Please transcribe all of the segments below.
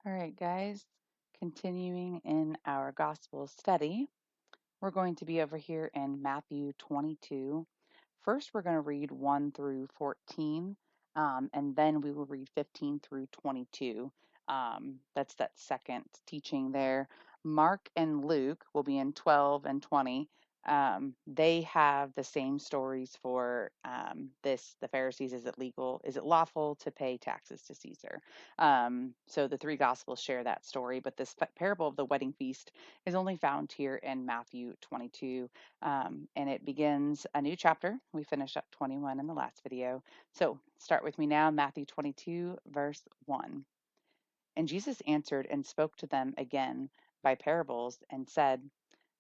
All right, guys, continuing in our gospel study, we're going to be over here in Matthew 22. First, we're going to read 1 through 14, and then we will read 15 through 22. That's that second teaching there. Mark and Luke will be in 12 and 20. They have the same stories for this. The Pharisees, is it legal? Is it lawful to pay taxes to Caesar? So the three Gospels share that story, but this parable of the wedding feast is only found here in Matthew 22, and it begins a new chapter. We finished up 21 in the last video. So start with me now, Matthew 22, verse 1. And Jesus answered and spoke to them again by parables and said,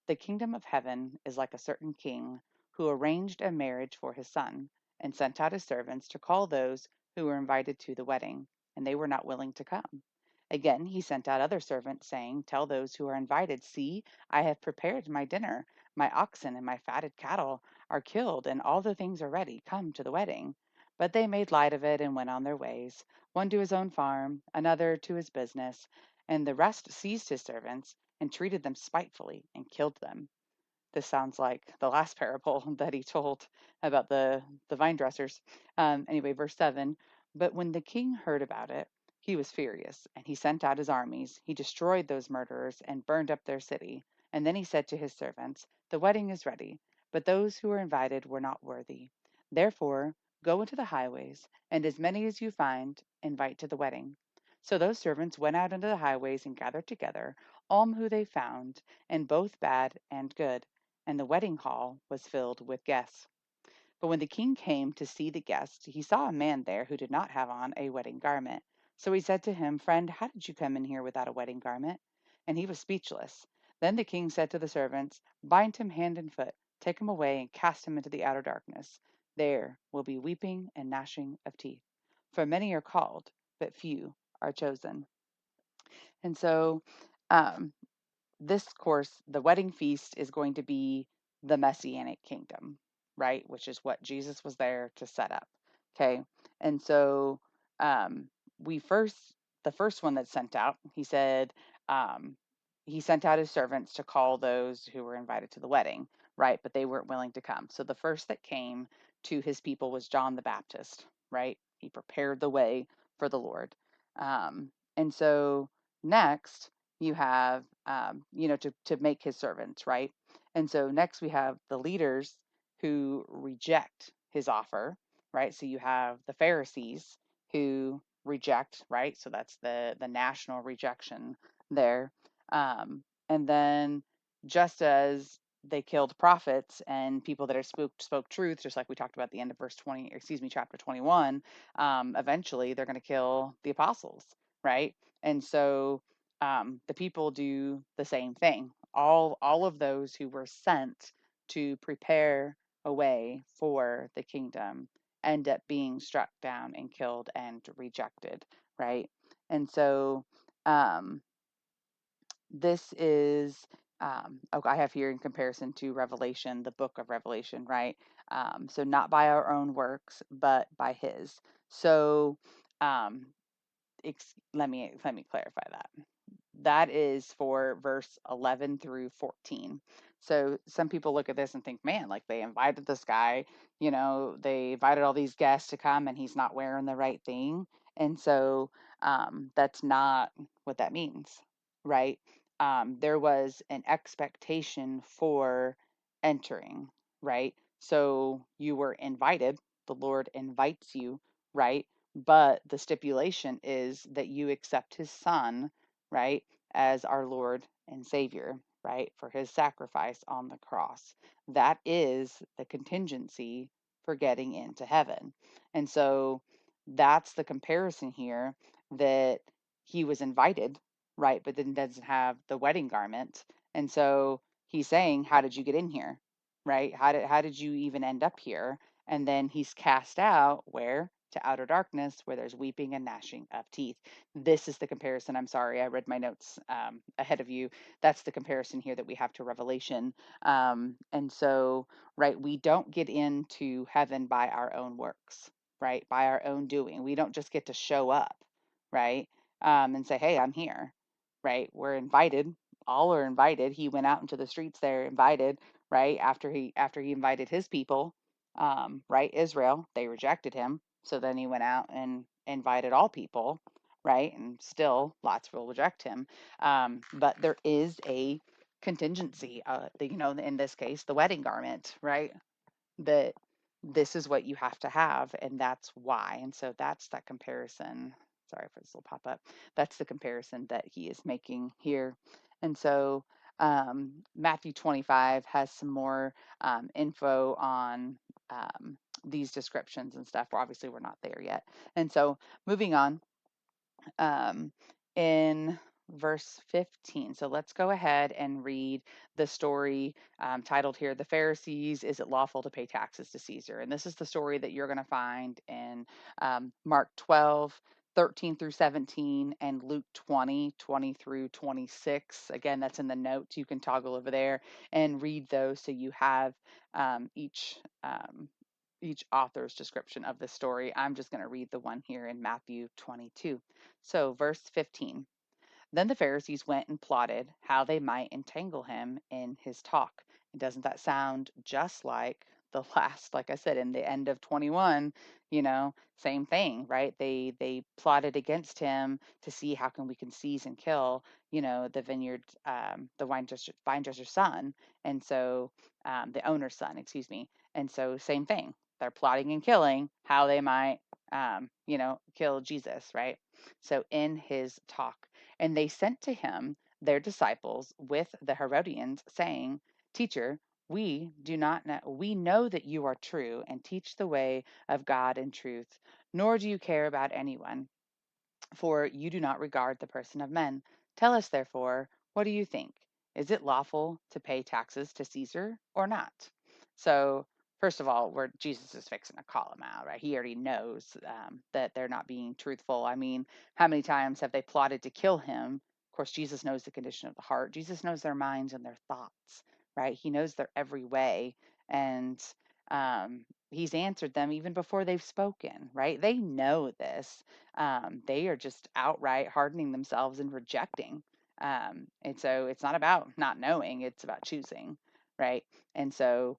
the kingdom of heaven is like a certain king who arranged a marriage for his son, and sent out his servants to call those who were invited to the wedding, and they were not willing to come. Again, he sent out other servants, saying, tell those who are invited, see, I have prepared my dinner. My oxen and my fatted cattle are killed, and all the things are ready. Come to the wedding. But they made light of it and went on their ways, one to his own farm, another to his business, and the rest seized his servants and treated them spitefully and killed them. This sounds like the last parable that he told about the vine dressers. Anyway, verse 7. But when the king heard about it, he was furious, and he sent out his armies. He destroyed those murderers and burned up their city. And then he said to his servants, the wedding is ready, but those who were invited were not worthy. Therefore, go into the highways, and as many as you find, invite to the wedding. So those servants went out into the highways and gathered together all who they found, and both bad and good, and the wedding hall was filled with guests. But when the king came to see the guests, he saw a man there who did not have on a wedding garment. So he said to him, friend, how did you come in here without a wedding garment? And he was speechless. Then the king said to the servants, bind him hand and foot, take him away, and cast him into the outer darkness. There will be weeping and gnashing of teeth. For many are called, but few are chosen. And so um, this course, the wedding feast, is going to be the messianic kingdom, right? Which is what Jesus was there to set up. Okay. And so um, we first, the first one that's sent out, he said, he sent out his servants to call those who were invited to the wedding, right? But they weren't willing to come. So the first that came to his people was John the Baptist, right? He prepared the way for the Lord. And so next, you have to make his servants, right? And so next we have the leaders who reject his offer, right? So you have the Pharisees who reject, right? So that's the national rejection there. And then just as they killed prophets and people that are spoke truth, just like we talked about at the end of verse 20, excuse me, chapter 21, eventually they're going to kill the apostles, right? And so the people do the same thing. All of those who were sent to prepare a way for the kingdom end up being struck down and killed and rejected, right? And so um, this is I have here in comparison to Revelation, the book of Revelation, right? So not by our own works, but by His. So um, let me clarify that. That is for verse 11 through 14. So some people look at this and think, man, like they invited this guy, they invited all these guests to come and he's not wearing the right thing. And so that's not what that means, right? There was an expectation for entering, right? So you were invited, the Lord invites you, right? But the stipulation is that you accept his son, right, as our Lord and Savior, right, for his sacrifice on the cross. That is the contingency for getting into heaven. And so that's the comparison here, that he was invited, right, but then doesn't have the wedding garment. And so he's saying, how did you get in here? Right? How did you even end up here? And then he's cast out where? To outer darkness, where there's weeping and gnashing of teeth. This is the comparison. I'm sorry, I read my notes ahead of you. That's the comparison here that we have to Revelation. And so, right, we don't get into heaven by our own works, right? By our own doing. We don't just get to show up, right? and say, "Hey, I'm here." Right? We're invited. All are invited. He went out into the streets there, invited. Right after he invited his people, right, Israel, they rejected him. So then he went out and invited all people, right? And still, lots will reject him. But there is a contingency. In this case, the wedding garment, right? That this is what you have to have, and that's why. And so that's that comparison. Sorry for this little pop up. That's the comparison that he is making here. And so Matthew 25 has some more info on these descriptions and stuff. Well, obviously, we're not there yet. And so moving on, um, in verse 15. So let's go ahead and read the story titled here, The Pharisees, Is It Lawful to Pay Taxes to Caesar? And this is the story that you're going to find in Mark 12. 13 through 17 and Luke 20, 20 through 26. Again, that's in the notes. You can toggle over there and read those so you have um, each um, each author's description of the story. I'm just going to read the one here in Matthew 22. So, verse 15. Then the Pharisees went and plotted how they might entangle him in his talk. And doesn't that sound just like the last, like I said, in the end of 21, same thing, right? They plotted against him to see how can we can seize and kill, the vineyard, the vine dresser's son, and so the owner's son, excuse me. And so same thing. They're plotting and killing how they might, kill Jesus, right? So in his talk. And they sent to him their disciples with the Herodians, saying, Teacher, we know that you are true and teach the way of God in truth, nor do you care about anyone, for you do not regard the person of men. Tell us, therefore, what do you think? Is it lawful to pay taxes to Caesar or not? So, first of all, where Jesus is fixing to call him out, right? He already knows that they're not being truthful. I mean, how many times have they plotted to kill him? Of course, Jesus knows the condition of the heart. Jesus knows their minds and their thoughts, right? He knows their every way. And he's answered them even before they've spoken, right? They know this. They are just outright hardening themselves and rejecting. And so it's not about not knowing; it's about choosing, right? And so,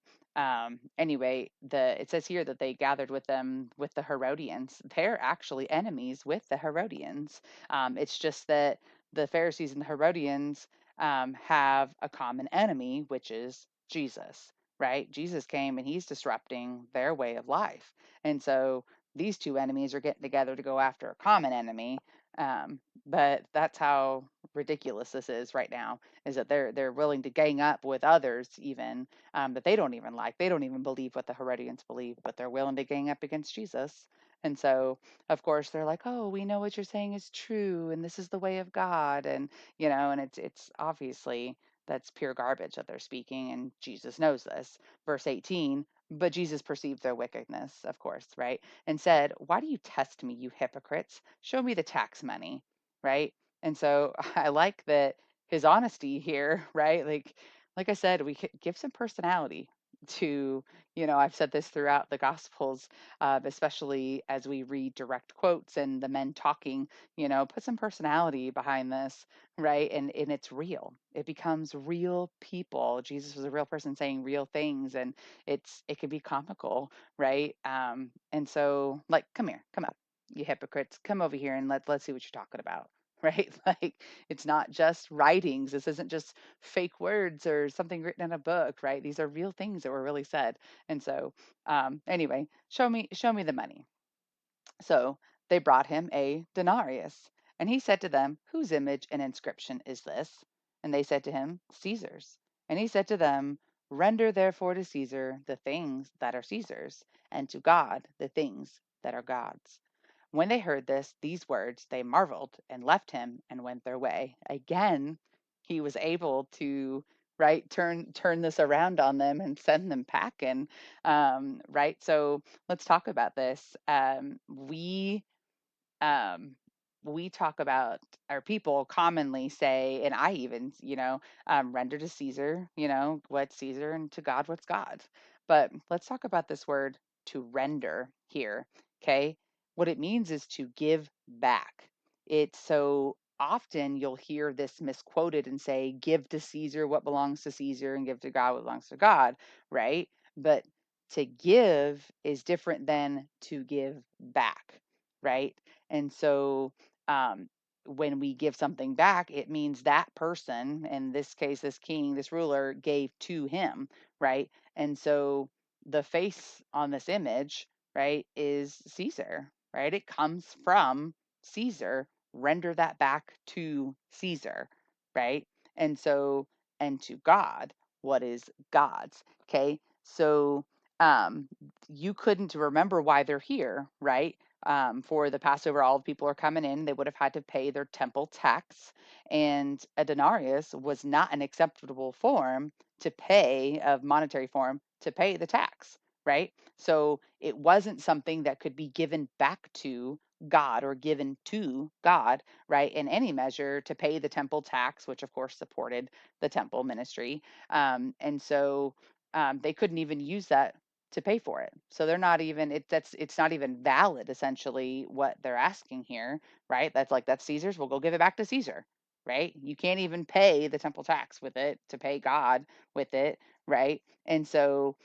anyway, it says here that they gathered with them with the Herodians. They're actually enemies with the Herodians. It's just that the Pharisees and the Herodians have a common enemy, which is Jesus, right? Jesus came and he's disrupting their way of life. And so these two enemies are getting together to go after a common enemy. Um, but that's how ridiculous this is right now, is that they're willing to gang up with others even that they don't even like. They don't even believe what the Herodians believe, but they're willing to gang up against Jesus. And so, of course, they're like, "Oh, we know what you're saying is true, and this is the way of God," and and it's obviously that's pure garbage that they're speaking, and Jesus knows this. Verse 18. But Jesus perceived their wickedness, of course, right? And said, Why do you test me, you hypocrites? Show me the tax money, right? And so I like that his honesty here, right? Like I said, we could give some personality to, I've said this throughout the Gospels, especially as we read direct quotes and the men talking, put some personality behind this, right? And it's real. It becomes real people. Jesus was a real person saying real things, and it can be comical, right? And so like, come here, come up, you hypocrites, come over here and let's see what you're talking about. Right? Like it's not just writings. This isn't just fake words or something written in a book, right? These are real things that were really said. And so anyway, show me the money. So they brought him a denarius, and he said to them, Whose image and inscription is this? And they said to him, Caesar's. And he said to them, Render therefore to Caesar the things that are Caesar's, and to God the things that are God's. When they heard these words, they marveled and left him and went their way. Again, he was able to right turn this around on them and send them packing. Right. So let's talk about this. Um, we talk about, our people commonly say, and I even, render to Caesar, what's Caesar, and to God what's God. But let's talk about this word to render here. Okay. What it means is to give back. it's so often you'll hear this misquoted and say, give to Caesar what belongs to Caesar and give to God what belongs to God, right? But to give is different than to give back, right? And so um, when we give something back, it means that person, in this case, this king, this ruler, gave to him, right? And so the face on this image, right, is Caesar, right? It comes from Caesar. Render that back to Caesar, right? And so, and to God, what is God's? Okay. So, um, you couldn't remember why they're here, right? For the Passover, all the people are coming in. They would have had to pay their temple tax, and a denarius was not an acceptable form to pay, of monetary form to pay the tax, right? So it wasn't something that could be given back to God or given to God, right, in any measure to pay the temple tax, which of course supported the temple ministry. And so they couldn't even use that to pay for it. So they're not even it's not even valid essentially what they're asking here, right? That's like that's Caesar's, we'll go give it back to Caesar, right? You can't even pay the temple tax with it to pay God with it, right? And so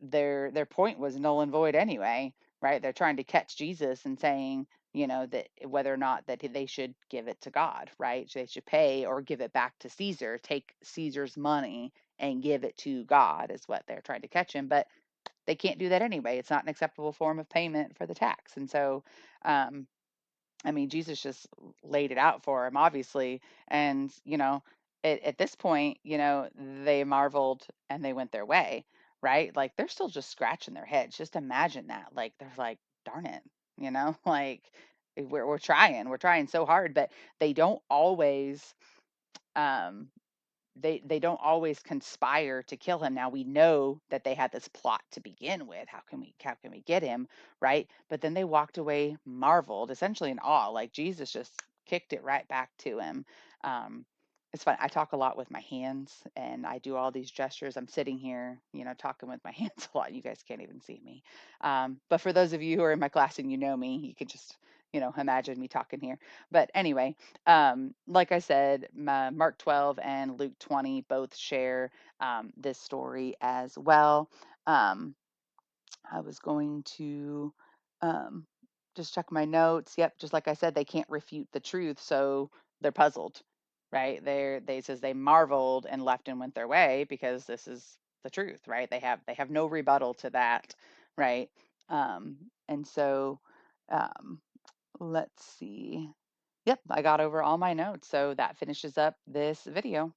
their point was null and void anyway, right? They're trying to catch Jesus and saying, that whether or not that they should give it to God, right? They should pay or give it back to Caesar, take Caesar's money and give it to God is what they're trying to catch him. But they can't do that anyway. It's not an acceptable form of payment for the tax. And so, um, I mean, Jesus just laid it out for him, obviously. And, at this point, they marveled and they went their way, right? Like they're still just scratching their heads. Just imagine that. Like they're like, darn it, like we're trying so hard, but they don't always um they don't always conspire to kill him. Now we know that they had this plot to begin with. How can we get him, right? But then they walked away marveled, essentially in awe, like Jesus just kicked it right back to him. um it's fun. I talk a lot with my hands and I do all these gestures. I'm sitting here, talking with my hands a lot. You guys can't even see me. But for those of you who are in my class and you know me, you can just imagine me talking here. But anyway, like I said, Mark 12 and Luke 20 both share this story as well. Um, I was going to um, just check my notes. Yep, just like I said, they can't refute the truth, so they're puzzled, right? They says they marveled and left and went their way because this is the truth, right? They have no rebuttal to that, right? Um, and so um, let's see. Yep, I got over all my notes. So that finishes up this video.